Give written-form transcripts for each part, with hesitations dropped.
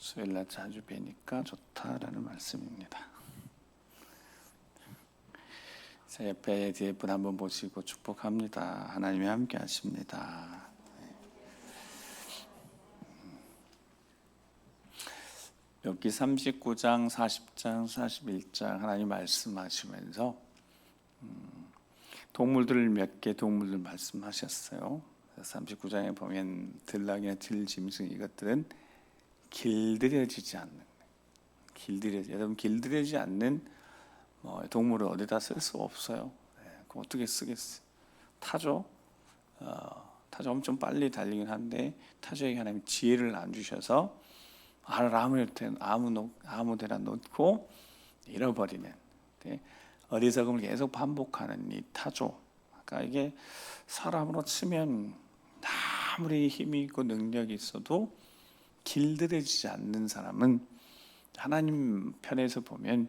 수요일날 자주 뵈니까 좋다라는 말씀입니다. 자, 옆에 뒤에 분 한번 보시고 축복합니다. 하나님이 함께 하십니다. 여기 39장, 40장, 41장 하나님 말씀하시면서 동물들 몇 개 동물들 말씀하셨어요. 39장에 보면 들락이나 들짐승 이것들은 길들여지지 않는 여러분 길들여지지 않는 동물을 어디다 쓸 수 없어요. 그럼 어떻게 쓰겠어요? 타조 타조 엄청 빨리 달리긴 한데 타조에게 하나님 지혜를 안 주셔서 알을 아무 데나 놓고 잃어버리는 어리석음을 계속 반복하는 이 타조. 그러니까 이게 사람으로 치면 아무리 힘이 있고 능력이 있어도 길들여지지 않는 사람은 하나님 편에서 보면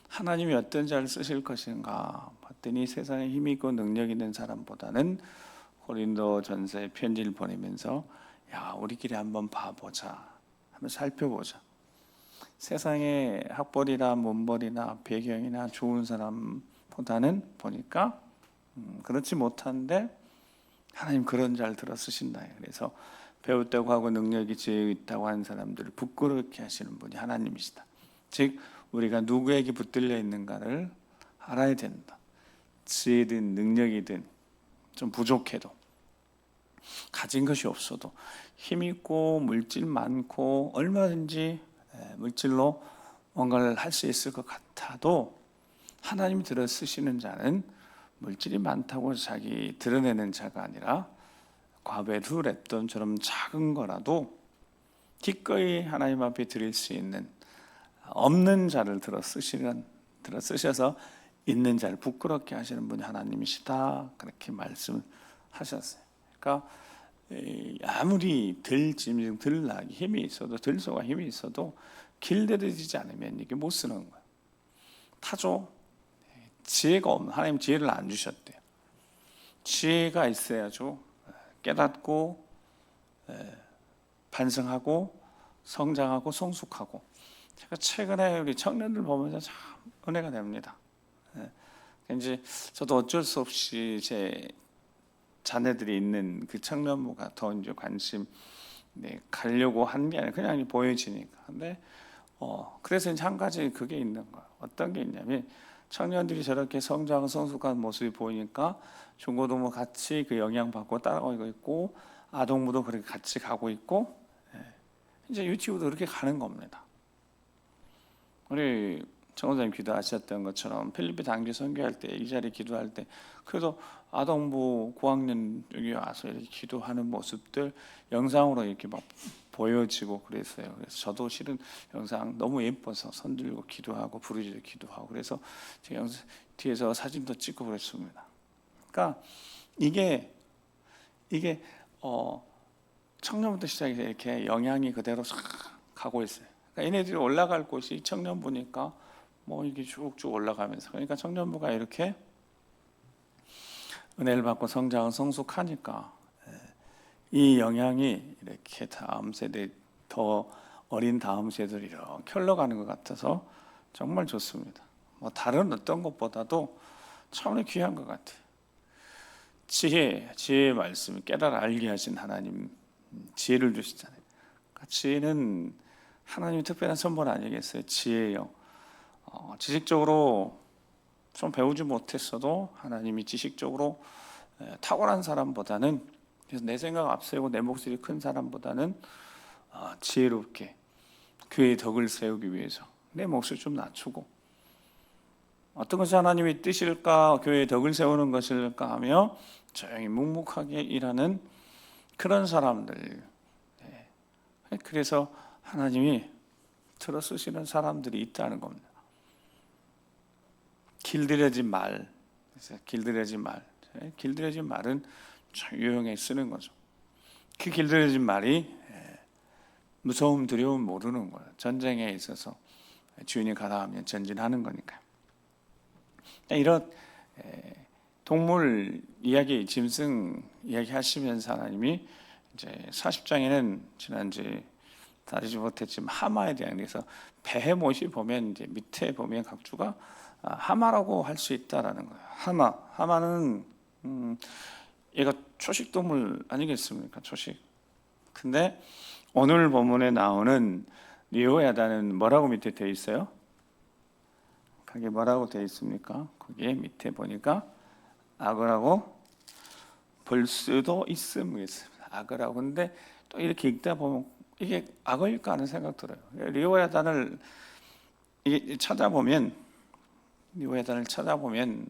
하나님이 어떤 자를 쓰실 것인가 봤더니 세상에 힘이 있고 능력 있는 사람보다는 고린도전서에 편지를 보내면서 야 우리끼리 한번 봐보자, 한번 살펴보자. 세상에 학벌이나 문벌이나 배경이나 좋은 사람보다는 보니까 그렇지 못한데 하나님 그런 자를 들어 쓰신다. 그래서 배웠다고 하고 능력이 지혜 있다고 하는 사람들을 부끄럽게 하시는 분이 하나님이시다. 즉 우리가 누구에게 붙들려 있는가를 알아야 된다. 지혜든 능력이든 좀 부족해도 가진 것이 없어도 힘 있고 물질 많고 얼마든지 물질로 뭔가를 할 수 있을 것 같아도 하나님이 들어 쓰시는 자는 물질이 많다고 자기 드러내는 자가 아니라 과배두 랩돈처럼 작은 거라도 기꺼이 하나님 앞에 드릴 수 있는 없는 자를 들어 쓰셔서 있는 자를 부끄럽게 하시는 분이 하나님이시다. 그렇게 말씀하셨어요. 그러니까 아무리 들락이 힘이 있어도 들소가 힘이 있어도 길들여지지 않으면 이게 못 쓰는 거예요. 타조 지혜가 없는 하나님 지혜를 안 주셨대요. 지혜가 있어야죠. 깨닫고 반성하고 성장하고 성숙하고. 제가 최근에 우리 청년들 보면서 참 은혜가 됩니다. 이제 저도 어쩔 수 없이 제 자녀들이 있는 그 청년부가 더 이제 관심 가려고 한 게 아니라 그냥 보여지니까. 근데 그래서 이제 한 가지 그게 있는 거예요. 어떤 게 있냐면 청년들이 저렇게 성장하고 성숙한 모습이 보이니까 중고등부 같이 그 영향받고 따라가고 있고 아동부도 그렇게 같이 가고 있고 이제 유치부도 그렇게 가는 겁니다. 우리 정원사님 기도하셨던 것처럼 필리핀 단기 선교할 때 이 자리 기도할 때 그래도 아동부 고학년 여기 와서 이렇게 기도하는 모습들 영상으로 이렇게 막 보여지고 그랬어요. 그래서 저도 실은 영상 너무 예뻐서 손 들고 기도하고 부르짖어 기도하고 그래서 제가 영상 뒤에서 사진도 찍고 그랬습니다. 그러니까 이게 청년부터 시작해서 이렇게 영향이 그대로 싹 가고 있어요. 그러니까 얘네들이 올라갈 곳이 청년부니까 이게 쭉쭉 올라가면서 그러니까 청년부가 이렇게 은혜를 받고 성장을 성숙하니까 이 영향이 이렇게 다음 세대 더 어린 다음 세대들이 이렇게 흘러가는 것 같아서 정말 좋습니다. 다른 어떤 것보다도 참 귀한 것 같아요. 지혜의 말씀 깨달아 알게 하신 하나님 지혜를 주시잖아요. 그러니까 지혜는 하나님의 특별한 선물 아니겠어요? 지혜요. 지식적으로 좀 배우지 못했어도 하나님이 지식적으로 탁월한 사람보다는 그래서 내 생각 앞세우고 내 목소리 큰 사람보다는 지혜롭게 교회의 덕을 세우기 위해서 내 목소리 좀 낮추고 어떤 것이 하나님의 뜻일까 교회의 덕을 세우는 것일까 하며 조용히 묵묵하게 일하는 그런 사람들. 그래서 하나님이 들어 쓰시는 사람들이 있다는 겁니다. 길들여진 말. 길들여진 말은 유용하게 쓰는 거죠. 그 길들여진 말이 무서움, 두려움 모르는 거예요. 전쟁에 있어서 주인이 가다하면 전진하는 거니까요. 이런 동물 이야기, 짐승 이야기 하시면서 하나님이 이제 40장에는 지난주에 다루지 못했지만 하마에 대한, 그래서 베헤못이 보면 이제 밑에 보면 각주가 하마라고 할 수 있다라는 거예요. 하마는 얘가 초식 동물 아니겠습니까? 초식. 근데 오늘 본문에 나오는 리오야다는 뭐라고 밑에 되어 있어요? 거기 뭐라고 되어 있습니까? 거기에 밑에 보니까 악어라고 볼 수도 있습니다. 악어라고. 근데 또 이렇게 읽다 보면 이게 악어일까 하는 생각 들어요. 리오야단을 이게 찾아보면, 리오야단을 찾아보면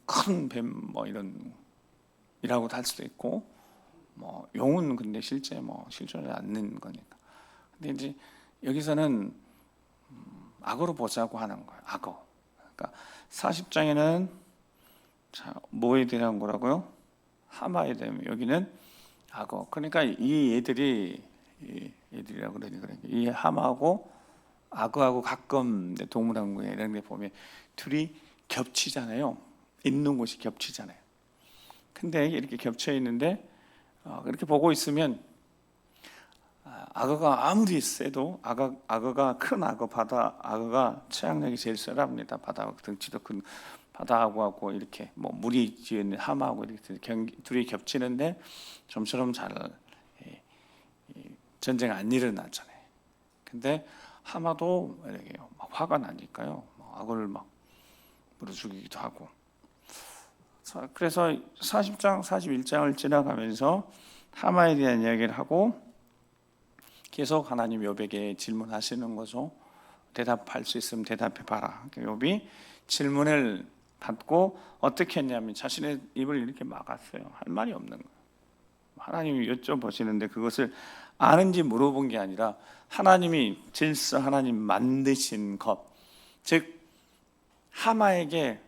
큰 뱀 뭐 이런 이라고 할 수도 있고, 뭐 용은 근데 실제 뭐 실존하지 않는 거니까. 근데 이제 여기서는 악어로 보자고 하는 거예요. 악어. 그러니까 40장에는 자, 뭐에 대한 거라고요? 하마에 대한, 여기는 악어. 그러니까 이 얘들이라고 그러니까 이 하마하고 악어하고 가끔 동물원에 이런 데 보면 둘이 겹치잖아요. 있는 곳이 겹치잖아요. 근데 이렇게 겹쳐 있는데 그렇게 보고 있으면 악어가 아무리 세도 악어가 큰 악어, 바다 악어가 최악력이 제일 세랍니다. 바다 등치도 큰 바다하고 이렇게 뭐 물이 지은 하마하고 이렇게 둘이 겹치는데 좀처럼 잘 전쟁 안 일어나잖아요. 근데 하마도 이렇게 막 화가 나니까요, 악어를 막 물어 죽이기도 하고. 그래서 40장, 41장을 지나가면서 하마에 대한 이야기를 하고 계속 하나님 욥에게 질문하시는 거죠. 대답할 수 있으면 대답해 봐라. 욥이 질문을 받고 어떻게 했냐면 자신의 입을 이렇게 막았어요. 할 말이 없는 거예요. 하나님이 여쭤보시는데 그것을 아는지 물어본 게 아니라 하나님이 질서, 하나님 만드신 것, 즉 하마에게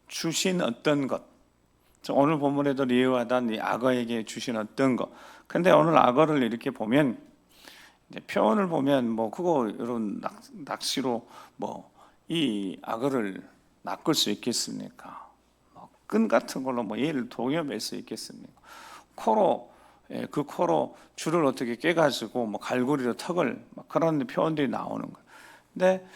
주신 어떤 것, 오늘 본문에도 리오하단 이 악어에게 주신 어떤 것. 근데 오늘 악어를 이렇게 보면 이제 표현을 보면 뭐 그거 이런 낚시로 뭐 이 악어를 낚을 수 있겠습니까? 끈 같은 걸로 뭐 얘를 동여맬 수 있겠습니까? 코로, 그 코로 줄을 어떻게 깨가지고 뭐 갈고리로 턱을 막 그런 표현들이 나오는 거예요. 근데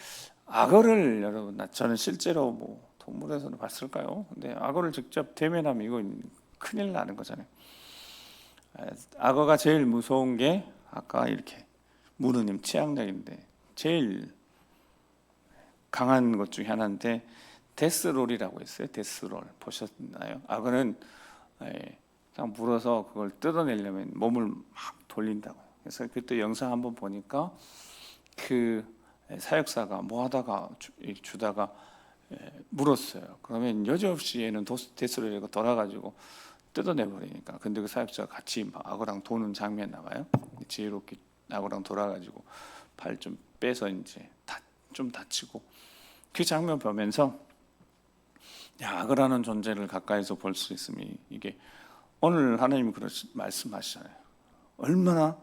악어를 여러분, 저는 실제로 뭐 동물에서는 봤을까요? 근데 악어를 직접 대면하면 이거 큰일 나는 거잖아요. 악어가 제일 무서운 게 아까 이렇게 무르님 치악력인데 제일 강한 것 중에 하나인데 데스롤이라고 했어요. 데스롤 보셨나요? 악어는 그냥 물어서 그걸 뜯어내려면 몸을 막 돌린다고. 그래서 그때 영상 한번 보니까 그 사역사가 뭐 하다가 주다가 물었어요. 그러면 여지없이 얘는 데스롤이가 돌아가지고 뜯어내버리니까. 근데 그 사역자가 같이 막 악어랑 도는 장면 나와요. 지혜롭게 악어랑 돌아가지고 팔 좀 빼서 이제 좀 다치고, 그 장면 보면서 악어라는 존재를 가까이서 볼 수 있으면 이게 오늘 하나님이 그렇게 말씀하시잖아요. 얼마나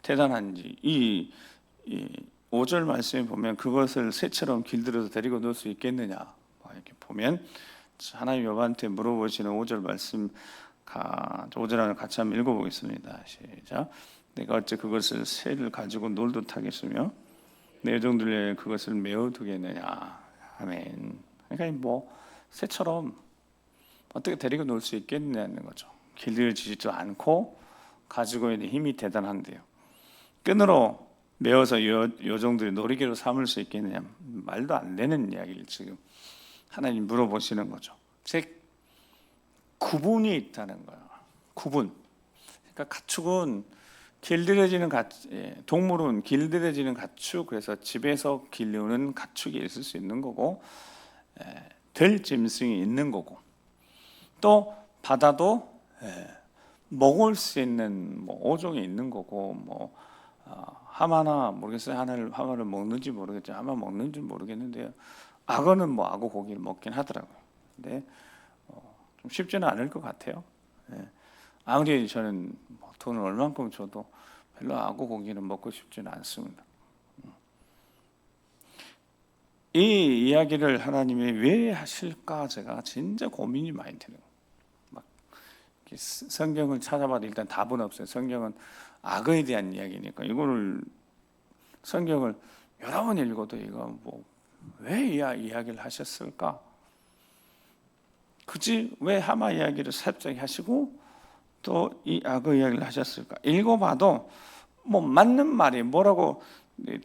대단한지. 이 5절 말씀에 보면 그것을 새처럼 길들여서 데리고 놓을 수 있겠느냐 이렇게 보면 하나님 욥한테 물어보시는 5절 말씀 5절을 같이 한번 읽어보겠습니다. 시작. 내가 어째 그것을 새를 가지고 놀듯 하겠으며 내 여종들에 그것을 메어 두겠느냐. 아멘. 그러니까 뭐 새처럼 어떻게 데리고 놀 수 있겠냐는 거죠. 길들여지지도 않고 가지고 있는 힘이 대단한데요. 끈으로 메어서 여종들이 놀이개로 삼을 수 있겠느냐. 말도 안 되는 이야기를 지금 하나님 물어보시는 거죠. 즉 구분이 있다는 거예요. 구분. 그러니까 가축은 길들여지는 동물은 길들여지는 가축, 그래서 집에서 기르는 가축이 있을 수 있는 거고, 들짐승이 있는 거고, 또 바다도 먹을 수 있는 뭐 5종이 있는 거고, 뭐 하마나 모르겠어요. 하마를 먹는지 모르겠죠. 하마 먹는지 모르겠는데요. 악어는 뭐 악어 고기를 먹긴 하더라고요. 근데 좀 쉽지는 않을 것 같아요. 아무리 저는 뭐 돈을 얼만큼 줘도 별로 악어 고기는 먹고 싶지는 않습니다. 이 이야기를 하나님이 왜 하실까 제가 진짜 고민이 많이 되는 거예요. 막 성경을 찾아봐도 일단 답은 없어요. 성경은 악어에 대한 이야기니까 이거를 성경을 여러 번 읽어도 이거 뭐 왜 이야기를 하셨을까? 굳이 왜 하마 이야기를 살짝 하시고 또 이 악어 이야기를 하셨을까? 읽어봐도 뭐 맞는 말이 뭐라고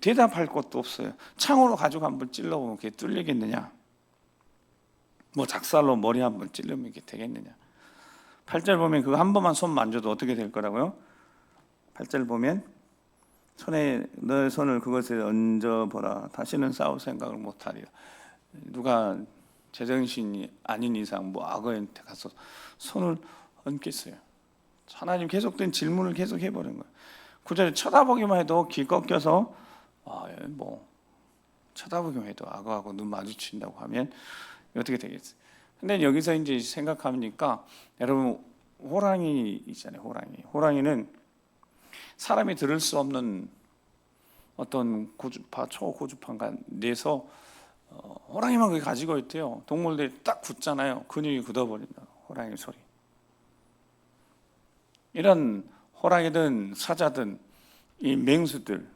대답할 것도 없어요. 창으로 가지고 한번 찔러보면 그게 뚫리겠느냐? 뭐 작살로 머리 한번 찔르면 이게 되겠느냐? 8절 보면 그거 한 번만 손 만져도 어떻게 될 거라고요? 8절 보면 손에 너의 손을 그것에 얹어보라. 다시는 싸울 생각을 못하리라. 누가 제정신이 아닌 이상 뭐 악어한테 가서 손을 얹겠어요? 하나님 계속된 질문을 계속 해버린 거예요. 9절에 쳐다보기만 해도 귀 꺾여서 뭐 쳐다보기만 해도 악어하고 눈 마주친다고 하면 어떻게 되겠어요? 근데 여기서 이제 생각하니까 여러분 호랑이 있잖아요. 호랑이는 사람이 들을 수 없는 어떤 고주파, 초고주파가 내서 호랑이만 그게 가지고 있대요. 동물들이 딱 굳잖아요. 근육이 굳어버린다. 호랑이 소리. 이런 호랑이든 사자든 이 맹수들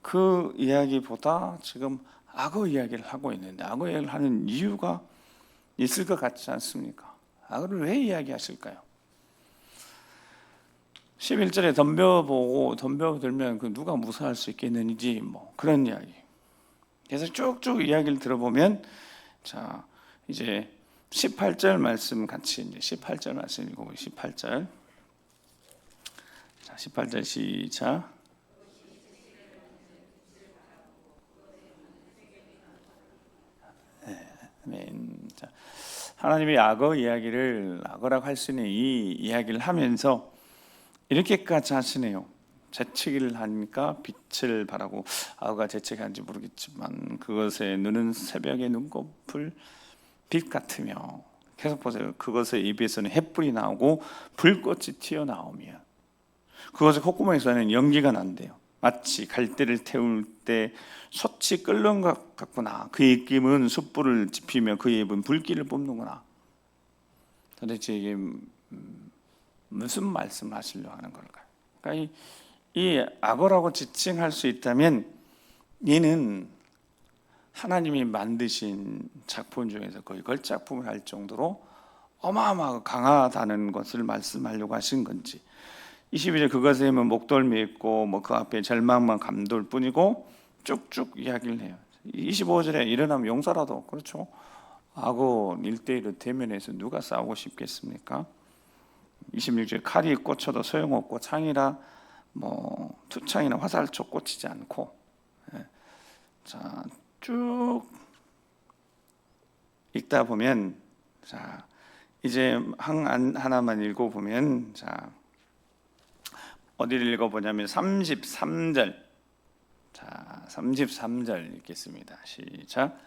그 이야기보다 지금 악어 이야기를 하고 있는데 악어 이야기를 하는 이유가 있을 것 같지 않습니까? 악어를 왜 이야기하실까요? 11절에 덤벼들면 그 누가 무사할 수 있겠는지 뭐 그런 이야기. 그래서 쭉쭉 이야기를 들어보면 자 이제 18절 말씀 같이 이제 18절 말씀 읽어보고 18절. 자 18절 시작. 아멘. 자, 하나님이 악어 이야기를 악어라고 할 수 있는 이 이야기를 하면서 이렇게까지 하시네요. 재채기를 하니까 빛을 발하고 악어가 재채기하는지 모르겠지만 그것에 눈은 새벽의 눈꺼풀 빛 같으며 계속 보세요. 그것의 입에서는 햇불이 나오고 불꽃이 튀어나오며 그것의 콧구멍에서는 연기가 난대요. 마치 갈대를 태울 때 솥이 끓는 것 같구나. 그의 입김은 숯불을 지피며 그의 입은 불길을 뿜는구나. 도대체 이게 무슨 말씀을 하시려고 하는 걸까요? 그러니까 이 악어라고 지칭할 수 있다면 얘는 하나님이 만드신 작품 중에서 거의 걸작품을 할 정도로 어마어마하고 강하다는 것을 말씀하려고 하신 건지 22절 그것에 목덜미 있고 뭐 그 앞에 절망만 감돌 뿐이고 쭉쭉 이야기를 해요. 25절에 일어나면 용사라도 그렇죠. 악어 1대1로 대면해서 누가 싸우고 싶겠습니까? 26절 칼이 꽂혀도 소용없고 창이라 뭐 투창이나 화살촉 꽂히지 않고 자 쭉 읽다 보면 자 이제 하나만 읽어보면 자 어디를 읽어보냐면 33절 자 33절 읽겠습니다. 시작.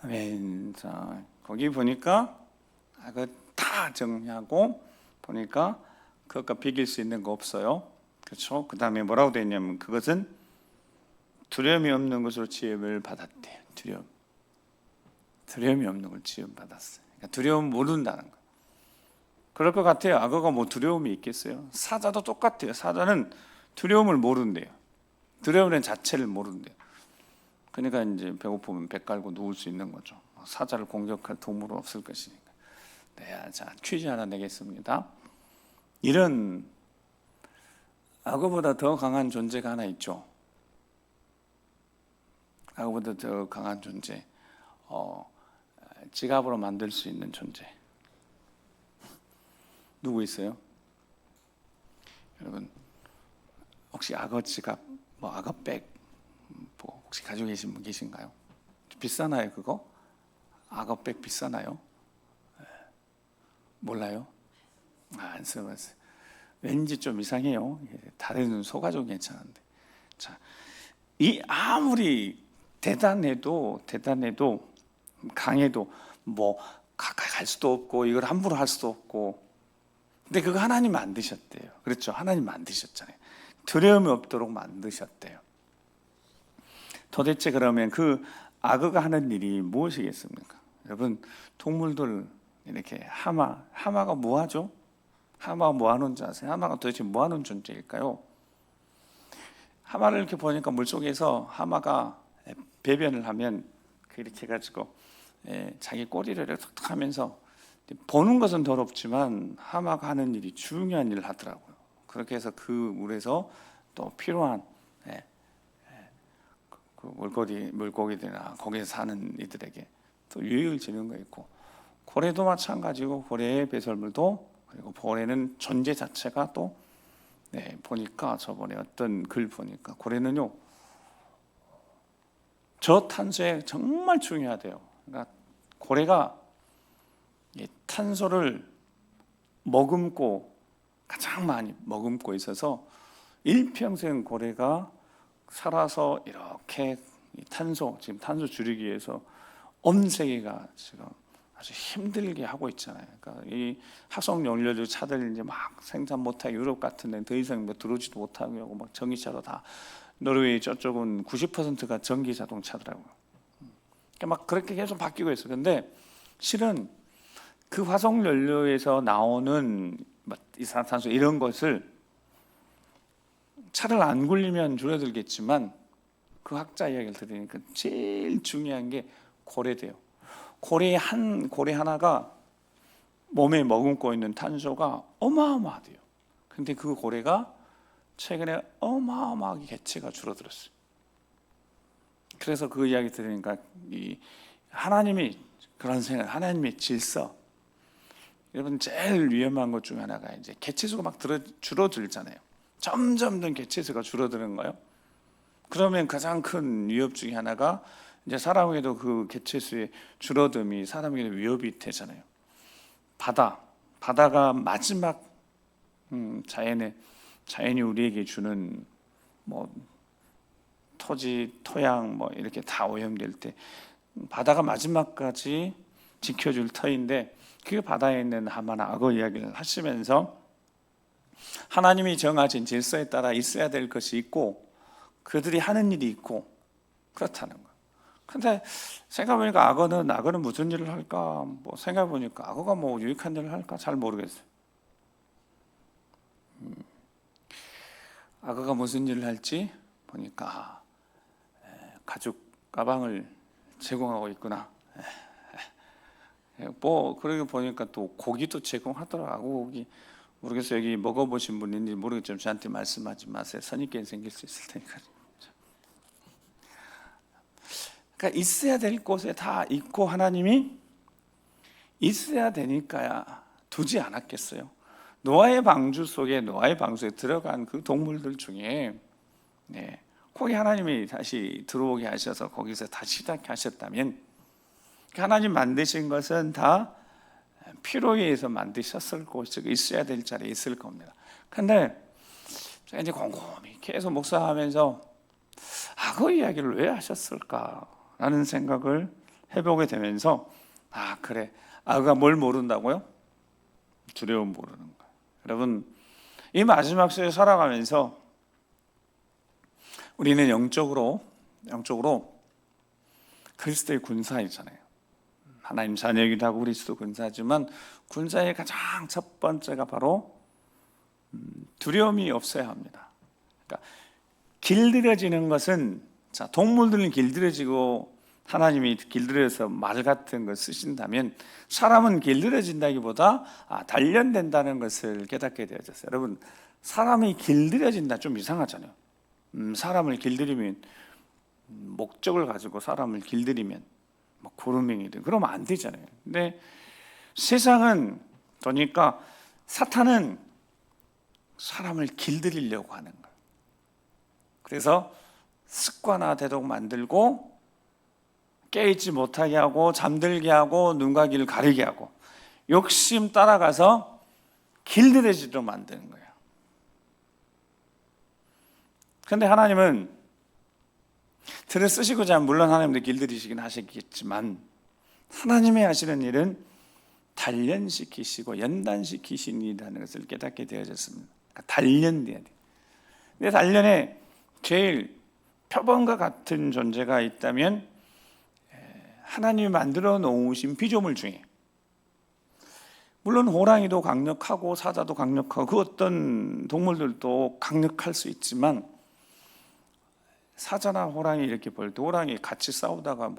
아멘. 자 거기 보니까 그 다 정리하고 보니까 그것과 비길 수 있는 거 없어요. 그렇죠? 그 다음에 뭐라고 되어 있냐면 그것은 두려움이 없는 것으로 지음을 받았대요. 두려움이 없는 걸 지음 받았어요. 그러니까 두려움 모른다는 거. 그럴 것 같아요. 악어가 뭐 두려움이 있겠어요? 사자도 똑같아요. 사자는 두려움을 모른대요. 두려움의 자체를 모른대요. 그러니까 이제 배고프면 배 깔고 누울 수 있는 거죠. 사자를 공격할 동물은 없을 것이니까. 네, 자 퀴즈 하나 내겠습니다. 이런 악어보다 더 강한 존재가 하나 있죠. 악어보다 더 강한 존재. 지갑으로 만들 수 있는 존재. 누구 있어요? 여러분 혹시 악어 지갑, 뭐 악어백 뭐 혹시 가지고 계신 분 계신가요? 비싸나요 그거? 악어백 비싸나요? 몰라요? 안 써봤어요. 왠지 좀 이상해요. 다른 소가죽 괜찮은데. 자, 이 아무리 대단해도 강해도 뭐 가까이 갈 수도 없고 이걸 함부로 할 수도 없고. 근데 그거 하나님 만드셨대요. 그렇죠? 하나님 만드셨잖아요. 두려움이 없도록 만드셨대요. 도대체 그러면 그 악어가 하는 일이 무엇이겠습니까? 여러분 동물들 이렇게 하마가 뭐하죠? 하마가 뭐하는 줄 아세요? 하마가 도대체 뭐하는 존재일까요? 하마를 이렇게 보니까 물속에서 하마가 배변을 하면 이렇게 해가지고 자기 꼬리를 이렇게 툭툭 하면서 보는 것은 더럽지만 하마가 하는 일이 중요한 일을 하더라고요. 그렇게 해서 그 물에서 또 필요한 그 물고기들이나 거기에 사는 이들에게 또 유익을 주는 거 있고, 고래도 마찬가지고 고래의 배설물도, 그리고 고래는 존재 자체가 또 보니까 저번에 어떤 글 보니까 고래는요 저탄소에 정말 중요하대요. 그러니까 고래가 이 탄소를 머금고 가장 많이 머금고 있어서 일평생 고래가 살아서 이렇게 지금 탄소 줄이기 위해서 온 세계가 지금 아주 힘들게 하고 있잖아요. 그러니까 이 화석 연료를 차들 이제 막 생산 못하게 유럽 같은 데는 더 이상 뭐 들어오지도 못하게 하고 막 전기차로 다, 노르웨이 저쪽은 90%가 전기 자동차더라고요. 그러니까 막 그렇게 계속 바뀌고 있어요. 근데 실은 그 화석 연료에서 나오는 이산화탄소 이런 것을 차를 안 굴리면 줄어들겠지만, 그 학자 이야기를 들으니까 제일 중요한 게 고래대요. 고래 하나가 몸에 머금고 있는 탄소가 어마어마하대요. 근데 그 고래가 최근에 어마어마하게 개체가 줄어들었어요. 그래서 그 이야기 들으니까 이 하나님이 그런 생각, 하나님의 질서, 여러분 제일 위험한 것 중에 하나가 이제 개체수가 막 줄어들잖아요. 점점 더 개체수가 줄어드는 거예요. 그러면 가장 큰 위협 중에 하나가 이제 사람에게도 그 개체수의 줄어듦이 사람에게 위협이 되잖아요. 바다가 마지막 자연이 우리에게 주는 뭐 토지, 토양 뭐 이렇게 다 오염될 때 바다가 마지막까지 지켜줄 터인데, 그 바다에 있는 하마나 악어 이야기를 하시면서 하나님이 정하신 질서에 따라 있어야 될 것이 있고 그들이 하는 일이 있고 그렇다는 거예요. 근데 생각해보니까 악어는 무슨 일을 할까? 뭐 생각해보니까 악어가 뭐 유익한 일을 할까? 잘 모르겠어요. 악어가 무슨 일을 할지 보니까 가죽 가방을 제공하고 있구나. 뭐 그러고 보니까 또 고기도 제공하더라고. 악어 고기 모르겠어요. 여기 먹어보신 분인지 모르겠지만 저한테 말씀하지 마세요. 선입견 생길 수 있을 테니까. 그러니까 있어야 될 곳에 다 있고 하나님이 있어야 되니까 두지 않았겠어요. 노아의 방주 속에 들어간 그 동물들 중에 거기 하나님이 다시 들어오게 하셔서 거기서 다시 시작게 하셨다면, 하나님 만드신 것은 다 필요에 의해서 만드셨을 것이고 있어야 될 자리에 있을 겁니다. 근데 제가 이제 곰곰이 계속 묵상하면서 그 이야기를 왜 하셨을까라는 생각을 해보게 되면서 그래, 악어가 뭘 모른다고요? 두려움 모르는 거예요. 여러분, 이 마지막 시대에 살아가면서 우리는 영적으로 그리스도의 군사이잖아요. 하나님 자녀이기도 하고 그리스도 군사지만, 군사의 가장 첫 번째가 바로 두려움이 없어야 합니다. 그러니까 길들여지는 것은, 동물들은 길들여지고 하나님이 길들여서 말 같은 걸 쓰신다면, 사람은 길들여진다기보다 단련된다는 것을 깨닫게 되어졌어요. 여러분, 사람이 길들여진다 좀 이상하잖아요. 사람을 길들이면, 목적을 가지고 사람을 길들이면 뭐 고르맹이든 그러면 안 되잖아요. 근데 세상은 그러니까 사탄은 사람을 길들이려고 하는 거예요. 그래서 습관화되도록 만들고 깨있지 못하게 하고 잠들게 하고 눈과 귀를 가리게 하고 욕심 따라가서 길들여지도록 만드는 거예요. 그런데 하나님은 들을 쓰시고자 하면 물론 하나님도 길들이시긴 하시겠지만, 하나님이 하시는 일은 단련시키시고 연단시키시는 것을 깨닫게 되어졌습니다. 그러니까 단련돼야 돼요. 근데 단련에 제일 표본과 같은 존재가 있다면 하나님이 만들어 놓으신 피조물 중에 물론 호랑이도 강력하고 사자도 강력하고 그 어떤 동물들도 강력할 수 있지만 사자나 호랑이 이렇게 볼 때 호랑이 같이 싸우다가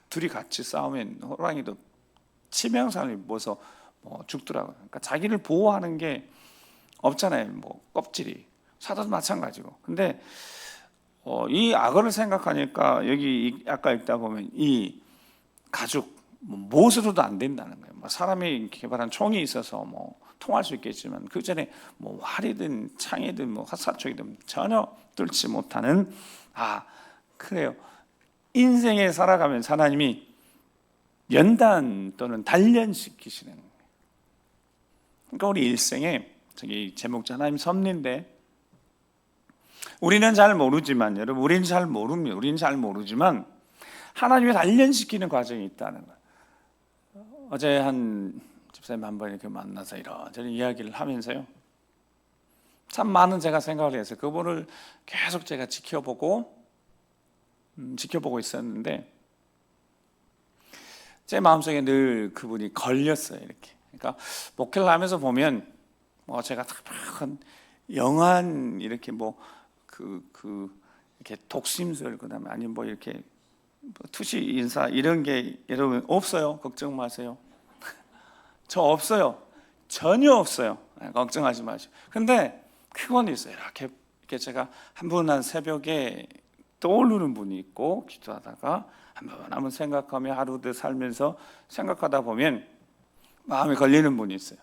둘이 같이 싸우면 호랑이도 치명상을 입어서 죽더라고요. 그러니까 자기를 보호하는 게 없잖아요. 껍질이. 사자도 마찬가지고. 근데 이 악어를 생각하니까 여기 아까 읽다 보면 이 가죽 무엇으로도 안 된다는 거예요. 사람이 개발한 총이 있어서 통할 수 있겠지만 그 전에 활이든 창이든 핫사총이든 전혀 뚫지 못하는 그래요. 인생에 살아가면서 하나님이 연단 또는 단련시키시는 거예요. 그러니까 우리 일생에 저기 제목자 하나님 섭리인데 우리는 잘 모르지만 여러분 우리는 잘 모르지만 하나님이 단련시키는 과정이 있다는 거예요. 어제 한 집사님 한 번 이렇게 만나서 이런저런 이야기를 하면서요 참 많은 제가 생각을 해서 그분을 계속 제가 지켜보고 있었는데 제 마음속에 늘 그분이 걸렸어요. 이렇게. 그러니까 목회를 하면서 보면 제가 탁한 영한 이렇게 이렇게 독심술 그다음에 아니면 이렇게 투시 인사 이런 게 여러분 없어요. 걱정 마세요. 저 없어요. 전혀 없어요. 걱정하지 마시고. 근데 그건 있어요. 이렇게 제가 한 새벽에 떠오르는 분이 있고 기도하다가 한번 생각하며 하루도 살면서 생각하다 보면 마음에 걸리는 분이 있어요.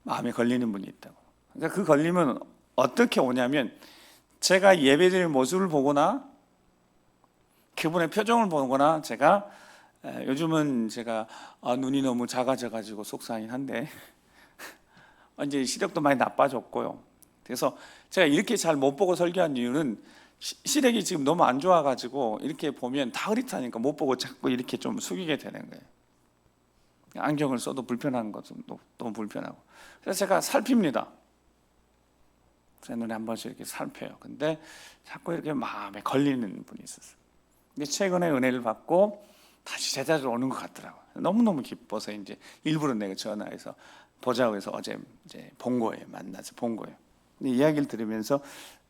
마음에 걸리는 분이 있다고. 그러니까 그 걸림은 어떻게 오냐면 제가 예배드리는 모습을 보거나 그분의 표정을 보거나 제가 요즘은 제가 눈이 너무 작아져가지고 속상하긴 한데 이제 시력도 많이 나빠졌고요. 그래서 제가 이렇게 잘 못 보고 설교한 이유는 시력이 지금 너무 안 좋아가지고 이렇게 보면 다 흐릿하니까 못 보고 자꾸 이렇게 좀 숙이게 되는 거예요. 안경을 써도 불편한 것도 너무 불편하고. 그래서 제가 살핍니다. 제 눈에 한 번씩 이렇게 살펴요. 근데 자꾸 이렇게 마음에 걸리는 분이 있었어요. 근데 최근에 은혜를 받고 다시 제자리로 오는 것 같더라고요. 너무너무 기뻐서 이제 일부러 내가 전화해서 보자고 해서 어제 이제 본 거예요. 만나서 본 거예요. 근데 이야기를 들으면서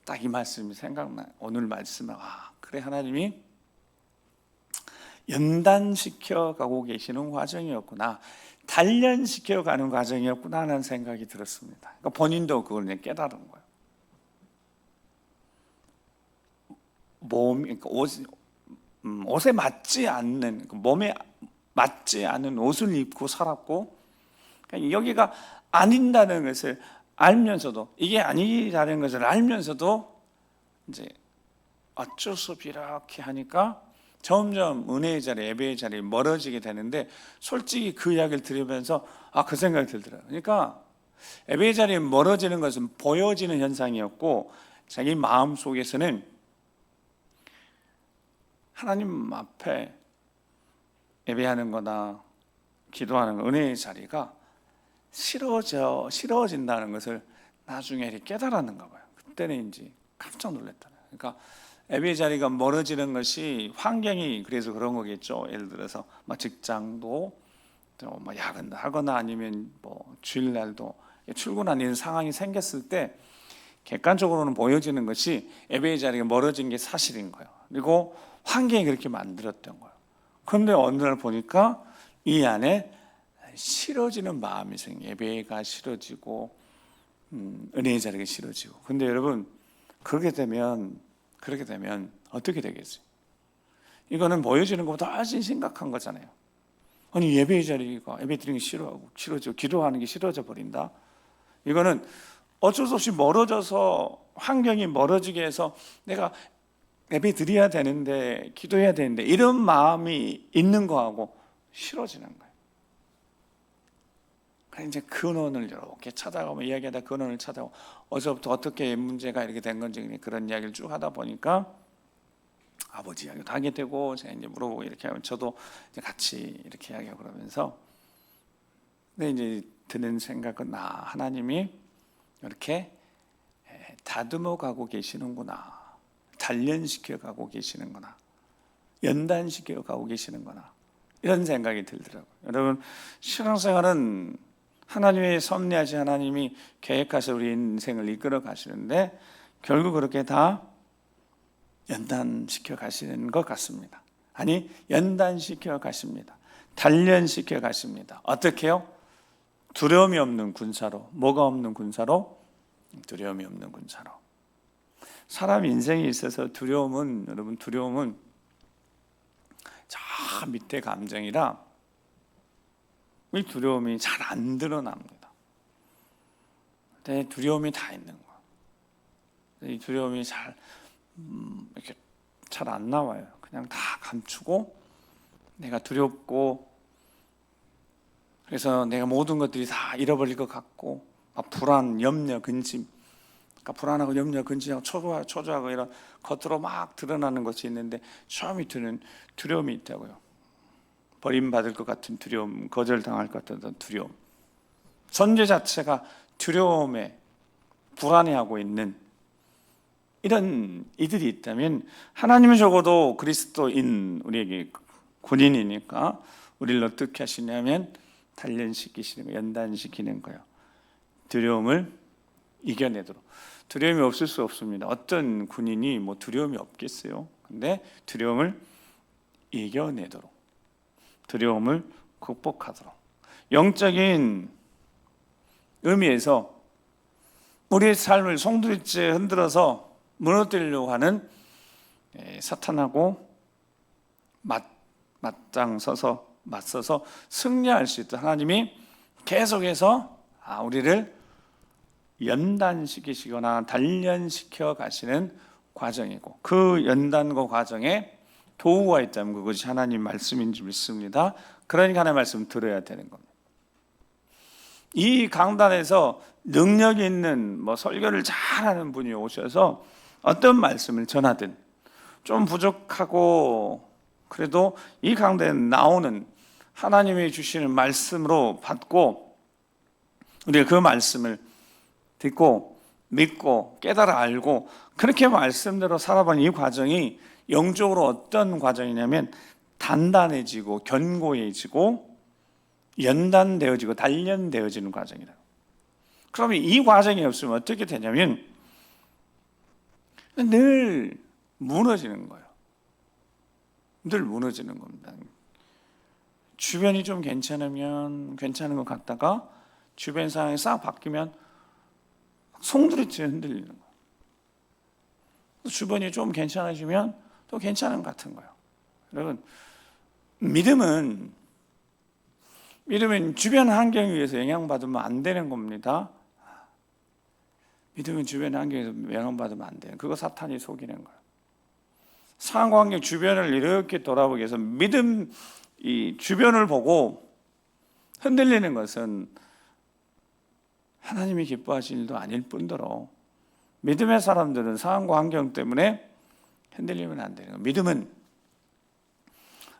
딱 이 말씀이 생각나. 오늘 말씀은 그래 하나님이 연단시켜 가고 계시는 과정이었구나. 단련시켜 가는 과정이었구나 하는 생각이 들었습니다. 그러니까 본인도 그걸 깨달은 거예요. 그러니까 옷에 맞지 않는 몸에 맞지 않은 옷을 입고 살았고 그러니까 여기가 아닌다는 것을 알면서도 이게 아니라는 것을 알면서도 이제 어쩔 수 없이 이렇게 하니까 점점 은혜의 자리, 예배의 자리 멀어지게 되는데 솔직히 그 이야기를 들으면서 그 생각이 들더라고요. 그러니까 예배의 자리에 멀어지는 것은 보여지는 현상이었고 자기 마음 속에서는 하나님 앞에 예배하는 거나 기도하는 은혜의 자리가 싫어진다는 것을 나중에 이렇게 깨달았는가 봐요. 그때는 이제 깜짝 놀랐잖아요. 그러니까 예배 자리가 멀어지는 것이 환경이 그래서 그런 거겠죠. 예를 들어서 직장도 야근도 하거나 아니면 주일날도 출근하는 상황이 생겼을 때 객관적으로는 보여지는 것이 예배 자리가 멀어진 게 사실인 거예요. 그리고 환경이 그렇게 만들었던 거예요. 그런데 어느 날 보니까 이 안에 싫어지는 마음이 생겨요. 예배가 싫어지고 은혜의 자리가 싫어지고. 근데 여러분 그렇게 되면 어떻게 되겠어요? 이거는 보여지는 것보다 훨씬 심각한 거잖아요. 아니 예배의 자리가 예배 드리는 게 싫어지고 기도하는 게 싫어져 버린다. 이거는 어쩔 수 없이 멀어져서 환경이 멀어지게 해서 내가 예배 드려야 되는데 기도해야 되는데 이런 마음이 있는 거하고 싫어지는 거예요. 그래서 이제 근원을 이렇게 찾아가면 이야기하다 근원을 찾아가고 어제부터 어떻게 문제가 이렇게 된 건지 그런 이야기를 쭉 하다 보니까 아버지 이야기도 하게 되고 제가 이제 물어보고 이렇게 하면 저도 이제 같이 이렇게 이야기하고 그러면서 근데 이제 드는 생각은 하나님이 이렇게 다듬어 가고 계시는구나. 단련시켜 가고 계시는구나. 연단시켜 가고 계시는구나. 이런 생각이 들더라고요. 여러분, 신앙생활은 하나님의 섭리하신 하나님이 계획하셔 우리 인생을 이끌어 가시는데 결국 그렇게 다 연단시켜 가시는 것 같습니다. 아니, 연단시켜 가십니다. 단련시켜 가십니다. 어떻게요? 두려움이 없는 군사로. 뭐가 없는 군사로? 두려움이 없는 군사로. 사람 인생에 있어서 두려움은, 여러분, 두려움은 저 밑에 감정이라 이 두려움이 잘 안 드러납니다. 근데 두려움이 다 있는 거예요. 이 두려움이 이렇게 잘 안 나와요. 그냥 다 감추고 내가 두렵고 그래서 내가 모든 것들이 다 잃어버릴 것 같고 막 불안, 염려, 근심, 그러니까 불안하고 염려, 근심하고 초조하고 이런 겉으로 막 드러나는 것이 있는데 저 밑에는 두려움이 있다고요. 버림받을 것 같은 두려움, 거절당할 것 같은 두려움. 존재 자체가 두려움에 불안해하고 있는 이런 이들이 있다면 하나님은 적어도 그리스도인 우리에게 군인이니까 우리를 어떻게 하시냐면 단련시키시는 거예요. 연단시키는 거예요. 두려움을 이겨내도록. 두려움이 없을 수 없습니다. 어떤 군인이 뭐 두려움이 없겠어요? 근데 두려움을 이겨내도록, 두려움을 극복하도록. 영적인 의미에서 우리의 삶을 송두리째 흔들어서 무너뜨리려고 하는 사탄하고 맞서서 승리할 수 있도록 하나님이 계속해서 우리를 연단시키시거나 단련시켜 가시는 과정이고, 그 연단과 과정에 도구가 있다면 그것이 하나님 말씀인 줄 믿습니다. 그러니까 하나님 말씀 들어야 되는 겁니다. 이 강단에서 능력 있는 설교를 잘하는 분이 오셔서 어떤 말씀을 전하든 좀 부족하고 그래도 이 강단에 나오는 하나님이 주시는 말씀으로 받고 우리가 그 말씀을 듣고 믿고 깨달아 알고 그렇게 말씀대로 살아가는 이 과정이 영적으로 어떤 과정이냐면 단단해지고 견고해지고 연단되어지고 단련되어지는 과정이다. 그러면 이 과정이 없으면 어떻게 되냐면 늘 무너지는 거예요. 늘 무너지는 겁니다. 주변이 좀 괜찮으면 괜찮은 것 같다가 주변 상황이 싹 바뀌면 송두리째 흔들리는 거예요. 주변이 좀 괜찮아지면 또 괜찮은 것 같은 거예요. 여러분, 믿음은 주변 환경에 의해서 영향받으면 안 되는 겁니다. 믿음은 주변 환경에서 영향받으면 안 돼요. 그거 사탄이 속이는 거예요. 상황 환경 주변을 이렇게 돌아보기 위해서 믿음, 이 주변을 보고 흔들리는 것은 하나님이 기뻐하시는 일도 아닐 뿐더러 믿음의 사람들은 상황과 환경 때문에 흔들리면 안 되는 거예요. 믿음은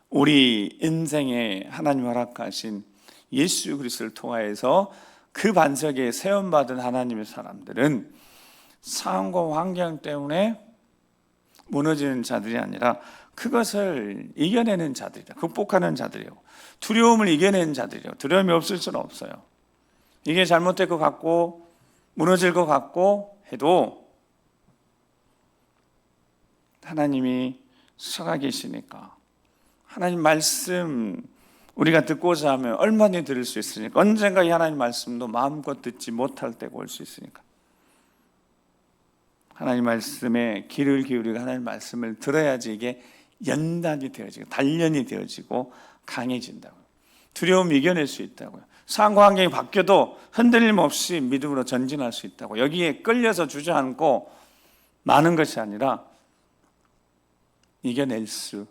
우리 인생에 하나님 허락하신 예수 그리스도를 통하여서 그 반석에 세움받은 하나님의 사람들은 상황과 환경 때문에 무너지는 자들이 아니라 그것을 이겨내는 자들이다. 극복하는 자들이고 두려움을 이겨내는 자들이고 두려움이 없을 수는 없어요. 이게 잘못될 것 같고 무너질 것 같고 해도 하나님이 살아계시니까 하나님 말씀 우리가 듣고자 하면 얼마든지 들을 수 있으니까 언젠가 이 하나님 말씀도 마음껏 듣지 못할 때가 올 수 있으니까 하나님 말씀에 귀를 기울이고 하나님 말씀을 들어야지 이게 연단이 되어지고 단련이 되어지고 강해진다고요. 두려움 이겨낼 수 있다고요. 상황 환경이 바뀌어도 흔들림 없이 믿음으로 전진할 수 있다고. 여기에 끌려서 주저앉고 마는 것이 아니라 이겨낼 수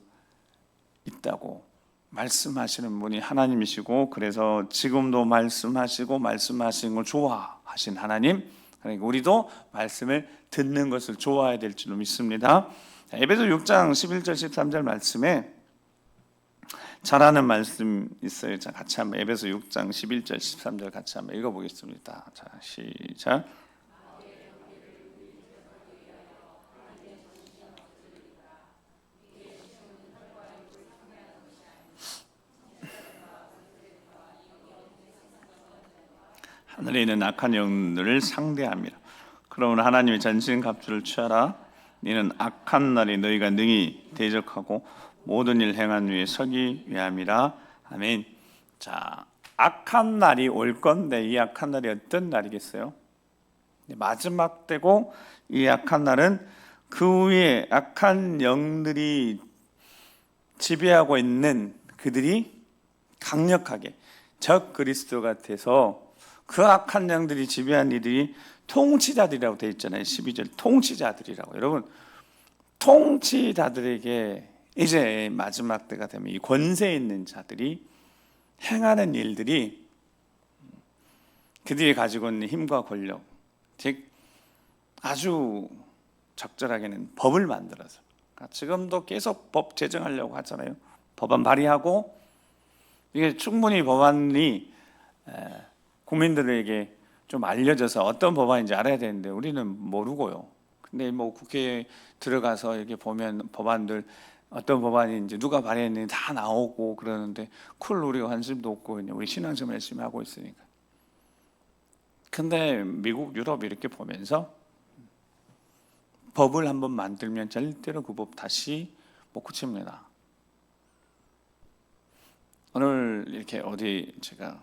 있다고 말씀하시는 분이 하나님이시고, 그래서 지금도 말씀하시고 말씀하시는 걸 좋아하신 하나님, 그러니까 우리도 말씀을 듣는 것을 좋아해야 될 줄로 믿습니다. 에베소 6장 11절 13절 말씀에 잘하는 말씀 있어요. 자, 같이 한번 에베소 6장 11절 13절 같이 한번 읽어보겠습니다. 자, 시작. 하늘에 있는 악한 영들을 상대함이라. 그러므로 하나님의 전신갑주를 취하라. 이는 악한 날에 너희가 능히 대적하고 모든 일 행한 위에 서기 위함이라. 아멘. 자, 악한 날이 올 건데 이 악한 날이 어떤 날이겠어요? 마지막 때고, 이 악한 날은 그 위에 악한 영들이 지배하고 있는 그들이 강력하게 적 그리스도 같아서 그 악한 영들이 지배한 이들이 통치자들이라고 되어 있잖아요. 12절 통치자들이라고. 여러분, 통치자들에게 이제 마지막 때가 되면 이 권세 있는 자들이 행하는 일들이 그들이 가지고 있는 힘과 권력, 즉 아주 적절하게는 법을 만들어서, 그러니까 지금도 계속 법 제정하려고 하잖아요. 법안 발의하고, 이게 충분히 법안이 국민들에게 좀 알려져서 어떤 법안인지 알아야 되는데 우리는 모르고요. 근데 뭐 국회에 들어가서 이렇게 보면 법안들 어떤 법안인지 누가 발의했는지 다 나오고 그러는데 그걸 우리가 관심도 없고 그냥 우리 신앙생활 열심히 하고 있으니까. 근데 미국, 유럽 이렇게 보면서 법을 한번 만들면 절대로 그 법 다시 못 고칩니다. 오늘 이렇게 어디 제가